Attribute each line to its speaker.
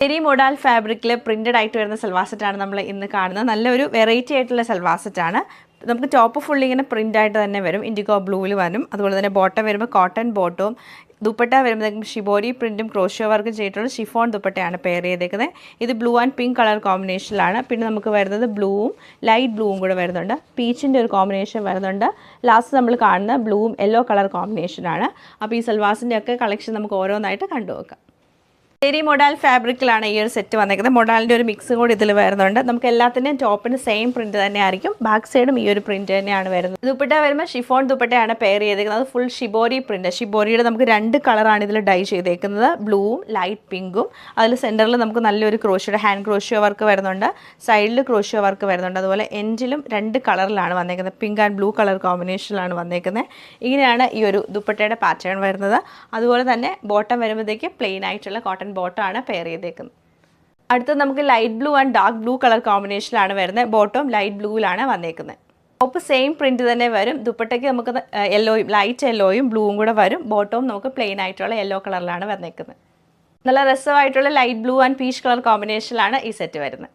Speaker 1: Cherry model ഫാബ്രിക്കിൽ printed ആയിട്ട് വരുന്ന സൽവാർ സെറ്റാണ് നമ്മൾ ഇന്ന് കാണുന്നത്. നല്ലൊരു വെറൈറ്റി ആയിട്ടുള്ള സൽവാർ സെറ്റാണ്. നമുക്ക് ടോപ്പ് ഫുള്ളി ഇങ്ങനെ പ്രിൻ്റ് ആയിട്ട് തന്നെ വരും, ഇൻഡിഗോ ബ്ലൂവിൽ വരും. അതുപോലെ തന്നെ ബോട്ടം വരുമ്പോൾ കോട്ടൺ ബോട്ടവും, ദുപ്പട്ട വരുമ്പോഴത്തേക്കും ഷിബോരി പ്രിൻറ്റും ക്രോഷ്യോ വർക്കും ചെയ്തിട്ടുള്ള ഷിഫോൺ ദുപ്പട്ടയാണ് പെയർ ചെയ്തേക്കുന്നത്. ഇത് ബ്ലൂ ആൻഡ് പിങ്ക് കളർ കോമ്പിനേഷനിലാണ്. പിന്നെ നമുക്ക് വരുന്നത് ബ്ലൂവും ലൈറ്റ് ബ്ലൂവും കൂടെ വരുന്നുണ്ട്, പീച്ചിൻ്റെ ഒരു കോമ്പിനേഷൻ വരുന്നുണ്ട്. ലാസ്റ്റ് നമ്മൾ കാണുന്ന ബ്ലൂവും യെല്ലോ കളർ കോമ്പിനേഷനാണ്. അപ്പോൾ ഈ സൽവാസിൻ്റെ ഒക്കെ കളക്ഷൻ നമുക്ക് ഓരോന്നായിട്ട് കണ്ടുനോക്കാം. ചെറി മോഡൽ ഫാബ്രിക്കിലാണ് ഈ ഒരു സെറ്റ് വന്നേക്കുന്നത്. മോഡലിൻ്റെ ഒരു മിക്സും കൂടി ഇതിൽ വരുന്നുണ്ട്. നമുക്ക് എല്ലാത്തിൻ്റെയും ടോപ്പിന് സെയിം പ്രിൻറ്റ് തന്നെ ആയിരിക്കും, ബാക്ക് സൈഡും ഈ ഒരു പ്രിൻറ്റ് തന്നെയാണ് വരുന്നത്. ദുപ്പട്ട വരുമ്പോൾ ഷിഫോൺ ദുപ്പട്ടയാണ് പെയർ ചെയ്തേക്കുന്നത്. Full shibori print. ഷിബോരിയുടെ നമുക്ക് 2 കളറാണ് ഇതിൽ ഡൈ ചെയ്തേക്കുന്നത്, ബ്ലൂവും ലൈറ്റ് പിങ്കും. അതിൽ സെൻറ്ററിൽ നമുക്ക് നല്ലൊരു ക്രോഷ്യോയുടെ ഹാൻഡ് ക്രോഷ്യോ വർക്ക് വരുന്നുണ്ട്, സൈഡിൽ ക്രോഷ്യോ വർക്ക് വരുന്നുണ്ട്. അതുപോലെ എൻഡിലും 2 കളറിലാണ് വന്നേക്കുന്നത്, പിങ്ക് ആൻഡ് ബ്ലൂ കളർ കോമ്പിനേഷനിലാണ് വന്നേക്കുന്നത്. ഇങ്ങനെയാണ് ഈ ഒരു ദുപ്പട്ടയുടെ പാറ്റേൺ വരുന്നത്. അതുപോലെ തന്നെ ബോട്ടം വരുമ്പോഴത്തേക്ക് പ്ലെയിൻ ആയിട്ടുള്ള കോട്ടൺ ബോട്ടമാണ് പെയർ ചെയ്തേക്കുന്നത്. അടുത്തത് നമുക്ക് light blue and dark blue colour കോമ്പിനേഷനിലാണ് വരുന്നത്. ബോട്ടം ലൈറ്റ് ബ്ലൂവിലാണ് വന്നേക്കുന്നത്. ടോപ്പ് സെയിം പ്രിൻറ്റ് തന്നെ വരും. ദുപ്പട്ടയ്ക്ക് നമുക്ക് യെല്ലോയും ലൈറ്റ് യെല്ലോയും ബ്ലൂവും കൂടെ വരും. ബോട്ടവും നമുക്ക് പ്ലെയിൻ ആയിട്ടുള്ള യെല്ലോ കളറിലാണ് വന്നേക്കുന്നത്. നല്ല രസമായിട്ടുള്ള light blue and peach colour കോമ്പിനേഷനിലാണ് ഈ സെറ്റ് വരുന്നത്.